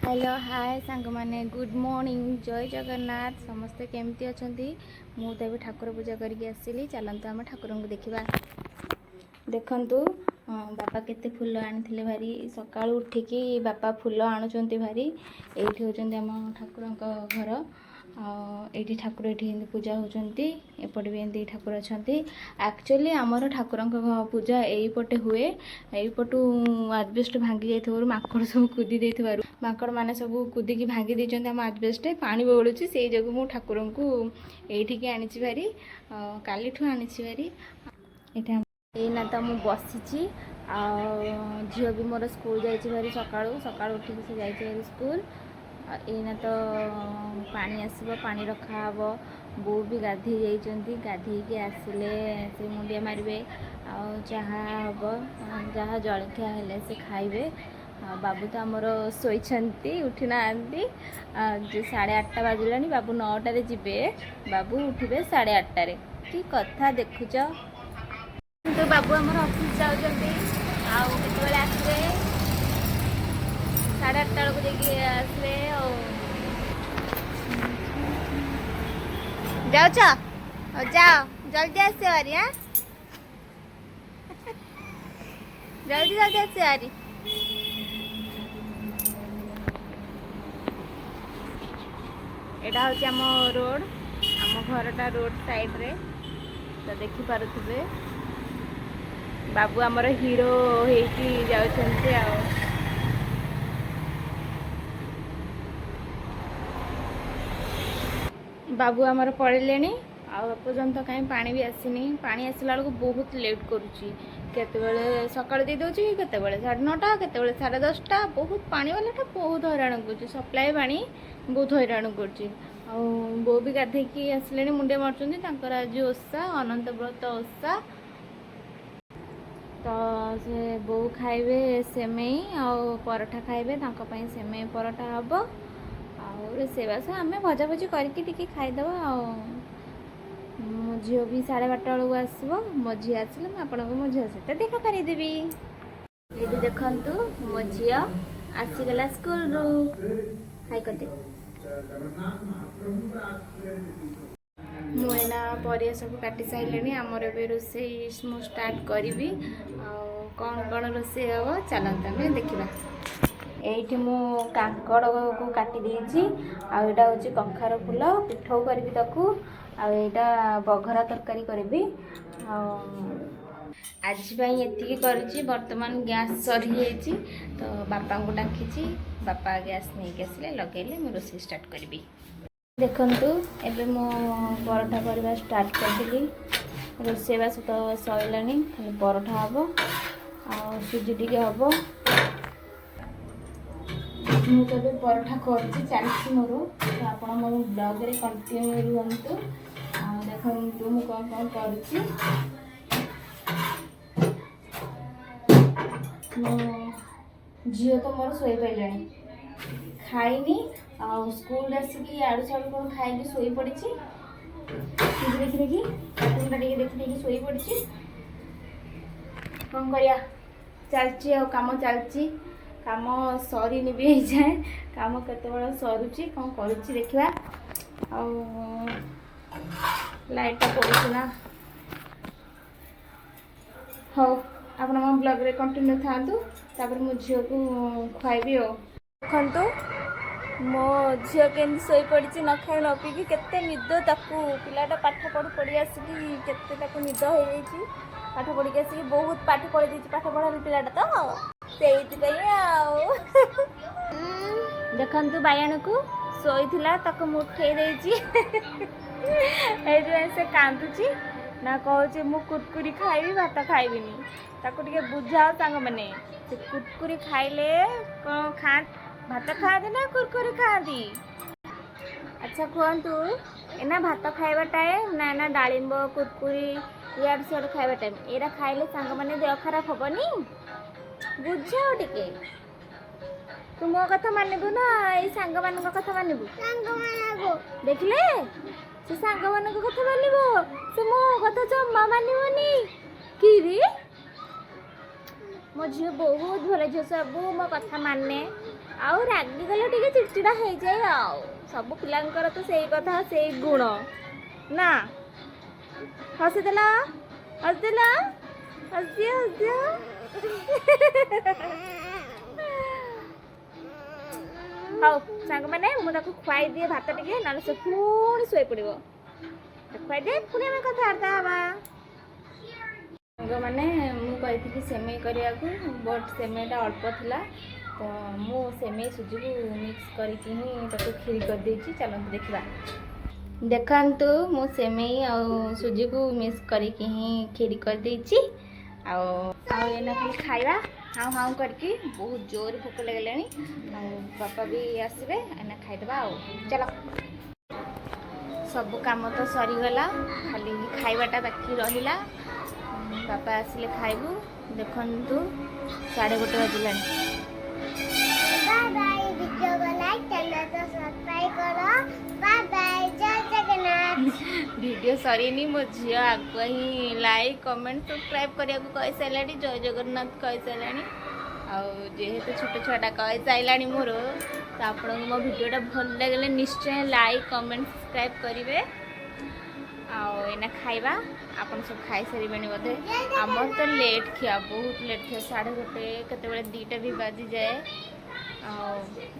Hello hi सांग माने good morning जय जगन्नाथ समस्ते केमती अछंती मु तो ठाकुर पूजा करके आसली चलतु आम ठाकुर को देखा देखु बापा केते फूल आनी भारी सका उठिकी बापा फूल आणुंट भारी ये हूँ आम ठाकुर घर ये ठाकुर ये पूजा होती एपटे भी एमती ठाकुर अच्छा एक्चुअली आमर ठाकुर पूजा यहीपटे हुए यहीपटू आजबेस्ट भांगी जाइए माकड़ सब कूदी दे माकड़ मैंने सब कूदिकी भांगी देते आम आजबेस्ट पानी बोलूँ से जो मु ठाकुर को ये आनी भारी काली आनी भारी ये तो मुझे बसी झील भी मोर स्कूल जारी सका सका उठिक से जारी स्कूल एना तो पानी आसब पानी रखाब बो भी गाधे जाइए गाधे आसिले से मुंडिया मारे जहाँ हम जहाँ जलखिया हेले से खाइबे बाबू तो आमर शोती उठी ना 8:30 बाजिला बाबू 9टारे जीवे बाबू उठे 8:30 कि कथा देखुच तो बाबू आमर ऑफिस जाते आसवे 8:30 बेलू देखिए आसवे जाओ जाओ जल्दी आसे भारी हाँ जल्दी जल्दी आसे भारी यहाँ हूँ आम रोड आम घरटा रोड साइड रे तो देखी पारुथिबे बाबू आमर हीरो होइकी जाउछन्ते आ बाबू आमर पड़े आपर्यंत कहीं पानी भी आसनी पानी आसला बेलू बहुत लेट करुच्ची केतबेले सकाଳେ दे दउची केतबेले 9:30 केतबेले 10:30 बहुत पानी वालाटा बहुत हैरान कर सप्लाई पानी बहुत हैरान कर बो भी गाधेकी आसले मुंडे मार्चंट आज ओषा अनंत व्रत ओषा तो से बो खाइबे सेमई आ पराठा खाइबे सेमई पराठा हम रोसेबास आम भजा भजी करके खाईदे मो झील भी 12:30 बेलू आसो मो झी आसले मुझे मो झील सहित देखा करदेवी ये देखु मो झी आसीगला स्कूल रू हाई करदे मुना परिया सब काटी सारे आमर ए रोसे स्टार्ट करी कौन कौन रोसे हम चलते आम देखा ये मु कांकड़ को काटी देछि आउटा हूँ कखार फूल पिठौ करी ताकू आईटा बघरा तरकारी करी आज ये करुच्ची बर्तमान गैस सरी जाइए तो बापा को डाकी बापा गैस नहीं आसिले लगे मुझे रोसे स्टार्ट करी देखु एबे मो पराठा करवा स्टार्ट करी रोसेबास तो सैला खाली पराठा हम आ सुजी टी हम मुझे पराठा कर चलती मोर तो आप ब्लॉग रे कंटिन्यू रुहतु देखु मु कौन कौन कर झील तो मोर शोई पारे खाईनी स्कूल आसिक आड़ू साड़ू कौन खाई शोई पड़ी देखी देखी कार्टूनटा देखी देखी शोई पड़ी कौन करिया चलची काम चलची काम सरीनी भी जाए काम केते सरुची कौन करुच्ची देखा लाइटा पड़ना हो आप ब्लॉग रे कंटिन्यू था मो झील को खुआबी देखु मो झील के शोई पड़ी न खाई न पीकी केते निद ताकू पिलाटा पाठ पढ़ी आसिकी केते निद हो जाइए पाठ पढ़ी आसिकी बहुत पाठ पढ़ी देती पाठ पढ़ा पिलाटा तो देखु बायण को शोई मुठे से कांदुची ना कहूँ मु कुरकुरी खाइबी भात खाइबिनी ताको टिके बुझाओ सांग मैंने से कुरकुरी खाइले कौन खा भात खाते ना कुरकुरी खाती अच्छा कहतु एना भात खाइबा टाइम ना ना डालिम्ब कुरकुरी इयाड़ सियाड़ खाइबा टाइम एरा खाइले सांग मैंने देह खराब हेनी बुझाओ टिके तू मो कथा मानबू ना ये सांग मान कथा मानबू देखले से सांग मान कथा मानबो से मो कथा जम्मा मानबनी कि मो झील बहुत भल झील सब मो कथा माने ଆଉ ରାଗିଗଲେ ଟିକେ ଚିଡ଼ଚିଡ଼ା ହେଇଯାଏ ଆଉ ସବୁ ପିଲାଙ୍କର ତ ସେଇ କଥା ସେଇ ଗୁଣ ନା। ହସିଦେଲ ହସିଦେଲ ହସିଦିଅ ହସିଦିଅ। ହଉ ସାଙ୍ଗମାନେ ମୁଁ ତାକୁ ଖୁଆଇ ଦିଏ ଭାତ ଟିକେ, ନହେଲେ ସେ ପୁଣି ଶୋଇପଡ଼ିବ। ଖୁଆଇଦିଏ ପୁଣି ଆମେ କଥାବାର୍ତ୍ତା ହେବା। ସାଙ୍ଗମାନେ ମୁଁ କହିଥିଲି ସେମେଇ କରିବାକୁ, ବଟ୍ ସେମେଇଟା ଅଳ୍ପ ଥିଲା ତ ମୁଁ ସେମେଇ ସୁଜିକୁ ମିକ୍ସ କରିକି ହିଁ ତାକୁ କ୍ଷୀରି କରିଦେଇଛି। ଚାଲନ୍ତୁ ଦେଖିବା। ଦେଖନ୍ତୁ ମୁଁ ସେମେଇ ଆଉ ସୁଜିକୁ ମିକ୍ସ କରିକି ହିଁ କ୍ଷୀରି କରିଦେଇଛି। ଆଉ ଏଇନା ଖାଲି ଖାଇବା ହାଉ ହାଉ କରିକି। ବହୁତ ଜୋରରେ ଭୋକ ଲାଗିଲାଣି, ଆଉ ବାପା ବି ଆସିବେ, ଏଇନା ଖାଇଦେବା ଆଉ। ଚାଲ। ସବୁ କାମ ତ ସରିଗଲା, ଖାଲି ଖାଇବାଟା ବାକି ରହିଲା। ବାପା ଆସିଲେ ଖାଇବୁ। ଦେଖନ୍ତୁ 1:30 ବାଜିଲାଣି। ভিডিও সরিনি মো ঝিও আগুয়া হি লাইক কমেন্ট সবসক্রাইব করিয়াকু কই সাইলানি। জয় জগন্নাথ কই সাইলানি। ଆଉ ଯେହେତୁ ଛୋଟ ଛୁଆଟା କହିସାରିଲାଣି ମୋର, ତ ଆପଣଙ୍କୁ ମୋ ଭିଡ଼ିଓଟା ଭଲ ଲାଗିଲେ ନିଶ୍ଚୟ ଲାଇକ୍ କମେଣ୍ଟ ସବସ୍କ୍ରାଇବ୍ କରିବେ। ଆଉ ଏଇନା ଖାଇବା। ଆପଣ ସବୁ ଖାଇସାରିବେଣି ବୋଧେ। ଆମର ତ ଲେଟ୍ ଖିଆ, ବହୁତ ଲେଟ୍ ଖିଆ। 1:30 କେତେବେଳେ 2ଟା ବି ବାଜିଯାଏ।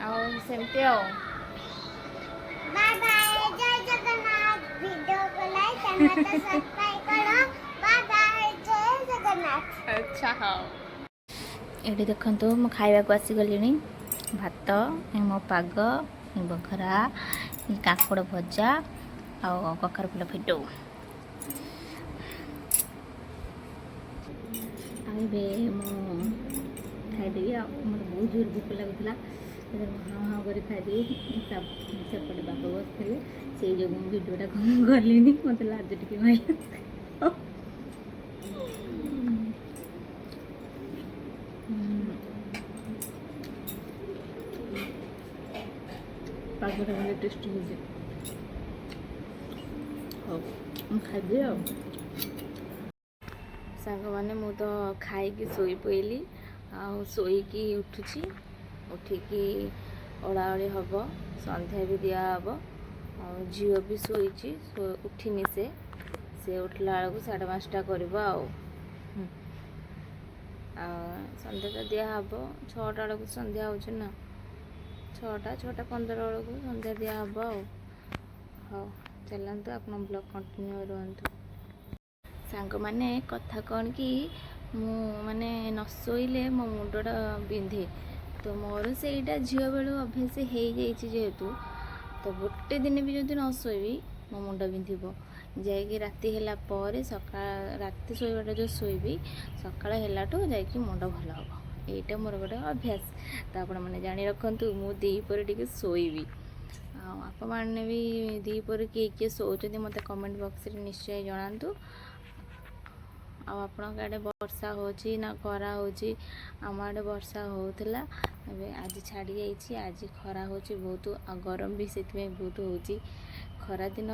ଆଉ ସେମିତି ଆଉ। ବାଏ ବାଏ, ଜୟ ଜଗନ୍ନାଥ। ଭିଡ଼ିଓକୁ ଲାଇକ୍ ଚ୍ୟାନେଲକୁ ସବସ୍କ୍ରାଇବ୍ କର। ବାଏ ବାଏ, ଜୟ ଜଗନ୍ନାଥ। ଆଚ୍ଛା ହଉ। ଏଠି ଦେଖନ୍ତୁ ମୁଁ ଖାଇବାକୁ ଆସିଗଲିଣି। ଭାତ, ମୋ ପାଗ, ବଘରା, କାଙ୍କଡ଼ ଭଜା ଆଉ କଖାରୁ ଫୁଲ ଫିଟୁ। ଆଉ ଏବେ ମୁଁ ଖାଇଦେବି। ଆଉ ମୋର ବହୁତ ଜୋର ଭୋକ ଲାଗୁଥିଲା, ହାଁ ହାଁ କରି ଖାଇଦେବି। ସେପଟେ ବାପା ବସିଥିଲେ, ସେଇ ଯୋଗୁଁ ମୁଁ ଭିଡ଼ିଓଟା ଗଲିନି। ମୋତେ ଲାଜ ଟିକେ ମାଇଲା। ପାଗଟା ଭାରି ଟେଷ୍ଟି ହେଉଛି। ହଉ ମୁଁ ଖାଇଦିଏ ଆଉ। ସାଙ୍ଗମାନେ ମୁଁ ତ ଖାଇକି ଶୋଇ ପଇଲି, ଆଉ ଶୋଇକି ଉଠୁଛି। ଉଠିକି ଓଳାଓଳି ହେବ, ସନ୍ଧ୍ୟା ବି ଦିଆହେବ। ଆଉ ଝିଅ ବି ଶୋଇଛି, ଉଠିନି। ସେ ଉଠିଲା ବେଳକୁ 5:30 କରିବ। ଆଉ ସନ୍ଧ୍ୟା ତ ଦିଆହେବ 6ଟା ବେଳକୁ। ସନ୍ଧ୍ୟା ହେଉଛି ନା 6:15 ବେଳକୁ ସନ୍ଧ୍ୟା ଦିଆହେବ ଆଉ। ହଉ ଚାଲନ୍ତୁ, ଆପଣ ବ୍ଲଗ୍ କଣ୍ଟିନ୍ୟୁ ରୁହନ୍ତୁ। ସାଙ୍ଗମାନେ କଥା କ'ଣ କି, ମୁଁ ମାନେ ନ ଶୋଇଲେ ମୋ ମୁଣ୍ଡଟା ବିନ୍ଧେ। ତ ମୋର ସେଇଟା ଝିଅ ବେଳୁ ଅଭ୍ୟାସ ହେଇଯାଇଛି ଯେହେତୁ, ତ ଗୋଟେ ଦିନ ବି ଯଦି ନ ଶୋଇବି ମୋ ମୁଣ୍ଡ ବିନ୍ଧିବ। ଯାଇକି ରାତି ହେଲା ପରେ ରାତି ଶୋଇବାଟା ଯେଉଁ ଶୋଇବି, ସକାଳ ହେଲାଠୁ ଯାଇକି ମୁଣ୍ଡ ଭଲ ହେବ। ଏଇଟା ମୋର ଗୋଟେ ଅଭ୍ୟାସ। ତ ଆପଣମାନେ ଜାଣି ରଖନ୍ତୁ, ମୁଁ ଦ୍ୱିପହରେ ଟିକେ ଶୋଇବି। ଆଉ ଆପଣମାନେ ବି ଦ୍ୱିପହରେ କିଏ କିଏ ଶୋଉଛନ୍ତି ମୋତେ କମେଣ୍ଟ ବକ୍ସରେ ନିଶ୍ଚୟ ଜଣାନ୍ତୁ। ଆଉ ଆପଣଙ୍କ ଆଡ଼େ ବର୍ଷା ହେଉଛି ନା ଖରା ହେଉଛି? ଆମ ଆଡ଼େ ବର୍ଷା ହେଉଥିଲା, ଏବେ ଆଜି ଛାଡ଼ି ଯାଇଛି। ଆଜି ଖରା ହେଉଛି ବହୁତ, ଆଉ ଗରମ ବି ସେଥିପାଇଁ ବହୁତ ହେଉଛି। ଖରାଦିନ,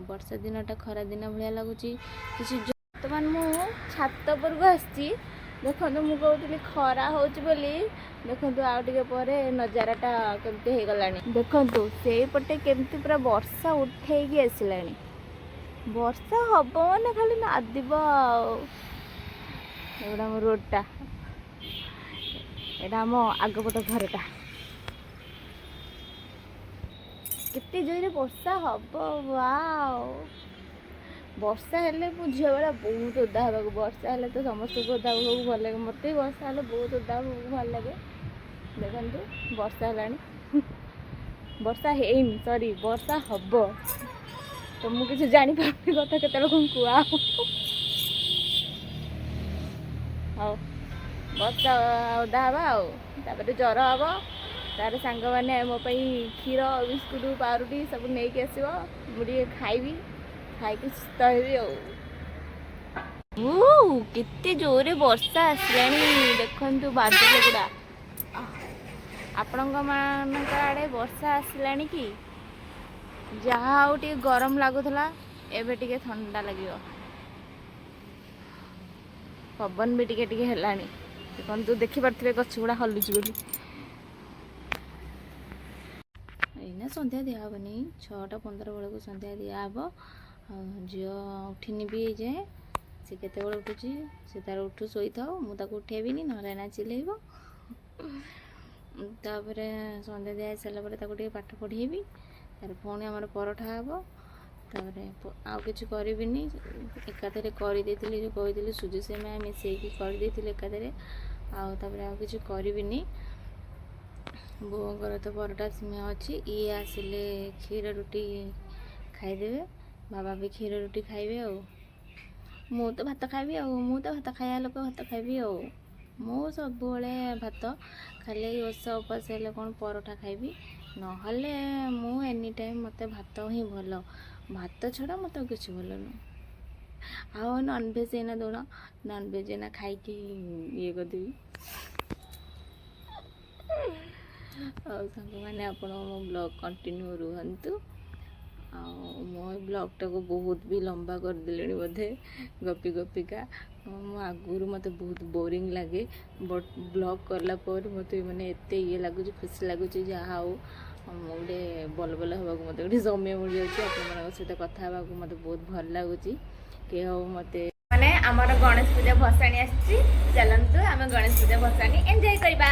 ବର୍ଷା ଦିନଟା ଖରା ଦିନ ଭଳିଆ ଲାଗୁଛି କିଛି। ବର୍ତ୍ତମାନ ମୁଁ ଛାତ ଉପରକୁ ଆସିଛି। ଦେଖନ୍ତୁ, ମୁଁ କହୁଥିଲି ଖରା ହେଉଛି ବୋଲି, ଦେଖନ୍ତୁ ଆଉ ଟିକେ ପରେ ନଜାରାଟା କେମିତି ହେଇଗଲାଣି। ଦେଖନ୍ତୁ ସେଇପଟେ କେମିତି ପୁରା ବର୍ଷା ଉଠେଇକି ଆସିଲାଣି। ବର୍ଷା ହବ ମାନେ ଖାଲି ନାଦିବ ଆଉ। ଏଗୁଡ଼ା ଆମ ରୋଡ଼ଟା, ଏଇଟା ଆମ ଆଗପଟ ଘରଟା। କେତେ ଜୋରରେ ବର୍ଷା ହବ। ୱାଓ, ବର୍ଷା ହେଲେ ମୁଁ ଝିଅ ବେଳେ ବହୁତ ଓଦା ହେବାକୁ, ବର୍ଷା ହେଲେ ତ ସମସ୍ତଙ୍କୁ ଓଦା ହେବାକୁ ଭଲ ଲାଗେ। ମୋତେ ବି ବର୍ଷା ହେଲେ ବହୁତ ଓଦା ହେବାକୁ ଭଲ ଲାଗେ। ଦେଖନ୍ତୁ ବର୍ଷା ହେଲାଣି। ବର୍ଷା ହେଇନି, ସରି ବର୍ଷା ହବ। ତ ମୁଁ କିଛି ଜାଣିପାରୁନି କଥା କେତେବେଳେ କ'ଣ କୁହା। ହଉ ବର୍ଷା ଓଦା ହେବା ଆଉ, ତାପରେ ଜ୍ୱର ହେବ। ତାର ସାଙ୍ଗମାନେ ମୋ ପାଇଁ କ୍ଷୀର, ବିସ୍କୁଟ, ପାଉରୁଟି ସବୁ ନେଇକି ଆସିବ। ମୁଁ ଟିକେ ଖାଇବି, ଖାଇକି ସୁସ୍ଥ ହେବି ଆଉ। କେତେ ଜୋରରେ ବର୍ଷା ଆସିଲାଣି। ଦେଖନ୍ତୁ ବାଦଲ ଗୁଡ଼ା। ଆପଣଙ୍କ ମାନଙ୍କ ଆଡ଼େ ବର୍ଷା ଆସିଲାଣି କି? ଯାହା ହଉ ଟିକେ ଗରମ ଲାଗୁଥିଲା, ଏବେ ଟିକେ ଥଣ୍ଡା ଲାଗିବ। ପବନ ବି ଟିକେ ଟିକେ ହେଲାଣି। ଦେଖନ୍ତୁ, ଦେଖିପାରୁଥିବେ ଗଛ ଗୁଡ଼ା ହଲୁଛି ବୋଲି। ସନ୍ଧ୍ୟା ଦିଆହେବନି, 6:15 ବେଳକୁ ସନ୍ଧ୍ୟା ଦିଆହେବ। ଆଉ ଝିଅ ଉଠିନି ବି ଯାଏ, ସେ କେତେବେଳେ ଉଠୁଛି, ସେ ତାର ଉଠୁ ଶୋଇଥାଉ, ମୁଁ ତାକୁ ଉଠେଇବିନି, ନହେଲେ ନା ଚିଲେଇବ। ତାପରେ ସନ୍ଧ୍ୟା ଦିଆ ହେଇସାରିଲା ପରେ ତାକୁ ଟିକେ ପାଠ ପଢ଼େଇବି, ତାର ପୁଣି ଆମର ପରଠା ହେବ। ତାପରେ ଆଉ କିଛି କରିବିନି, ଏକାଥରେ କରିଦେଇଥିଲି, ଯେଉଁ କହିଥିଲି ସୁଜି ସେମିଆ ମିଶେଇକି କରିଦେଇଥିଲି ଏକାଥରେ। ଆଉ ତାପରେ ଆଉ କିଛି କରିବିନି। ବୋଉଙ୍କର ତ ପରଟା ସିମିଆ ଅଛି, ଇଏ ଆସିଲେ କ୍ଷୀର ରୁଟି ଖାଇଦେବେ, ବାବା ବି କ୍ଷୀର ରୁଟି ଖାଇବେ। ଆଉ ମୁଁ ତ ଭାତ ଖାଇବି, ଆଉ ମୁଁ ତ ଭାତ ଖାଇବା ଲୋକ, ଭାତ ଖାଇବି। ଆଉ ମୁଁ ସବୁବେଳେ ଭାତ, ଖାଲି ଓଷା ଉପାସ ହେଲେ କ'ଣ ପରଠା ଖାଇବି, ନହେଲେ ମୁଁ ଏନି ଟାଇମ୍ ମୋତେ ଭାତ ହିଁ ଭଲ, ଭାତ ଛଡ଼ା ମୋତେ ଆଉ କିଛି ଭଲ ନୁହଁ। ଆଉ ନନଭେଜ୍ ଏଇନା ଦଉନ, ନନଭେଜ୍ ଏଇନା ଖାଇକି ଇଏ କରିଦେବି। ଆଉ ସାଙ୍ଗମାନେ ଆପଣ ମୋ ବ୍ଲଗ୍ କଣ୍ଟିନ୍ୟୁ ରୁହନ୍ତୁ। ଆଉ ମୋ ବ୍ଲଗ୍ଟାକୁ ବହୁତ ବି ଲମ୍ବା କରିଦେଲିଣି ବୋଧେ, ଗପି ଗପିକା। ମୁଁ ଆଗରୁ ମୋତେ ବହୁତ ବୋରିଂ ଲାଗେ, ବଟ୍ ବ୍ଲଗ୍ କଲା ପରେ ମୋତେ ମାନେ ଏତେ ଇଏ ଲାଗୁଛି, ଖୁସି ଲାଗୁଛି, ଯାହା ହଉ ମୁଁ ଗୋଟେ ବଲ ହେବାକୁ ମୋତେ ଗୋଟେ ସମୟ ମିଳିଯାଉଛି। ଆପଣମାନଙ୍କ ସହିତ କଥା ହେବାକୁ ମୋତେ ବହୁତ ଭଲ ଲାଗୁଛି। କି ହଉ ମୋତେ ମାନେ ଆମର ଗଣେଶ ପୂଜା ଭସାଣି ଆସିଛି, ଚାଲନ୍ତୁ ଆମେ ଗଣେଶ ପୂଜା ଭସାଣି ଏନ୍ଜୟ କରିବା।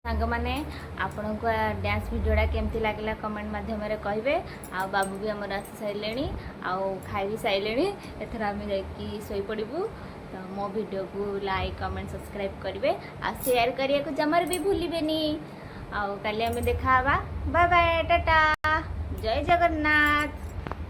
ସାଙ୍ଗମାନେ ଆପଣଙ୍କୁ ଡ୍ୟାନ୍ସ ଭିଡ଼ିଓଟା କେମିତି ଲାଗିଲା କମେଣ୍ଟ ମାଧ୍ୟମରେ କହିବେ। ଆଉ ବାବୁ ବି ଆମର ଆସି ସାରିଲେଣି, ଆଉ ଖାଇ ବି ସାରିଲେଣି। ଏଥର ଆମେ ଯାଇକି ଶୋଇପଡ଼ିବୁ। ତ ମୋ ଭିଡ଼ିଓକୁ ଲାଇକ୍, କମେଣ୍ଟ, ସବସ୍କ୍ରାଇବ୍ କରିବେ, ଆଉ ସେୟାର କରିବାକୁ ଜମାରୁ ବି ଭୁଲିବେନି। ଆଉ କାଲି ଆମେ ଦେଖା ହେବା। ବାଏ ବାଏ, ଟାଟା, ଜୟ ଜଗନ୍ନାଥ।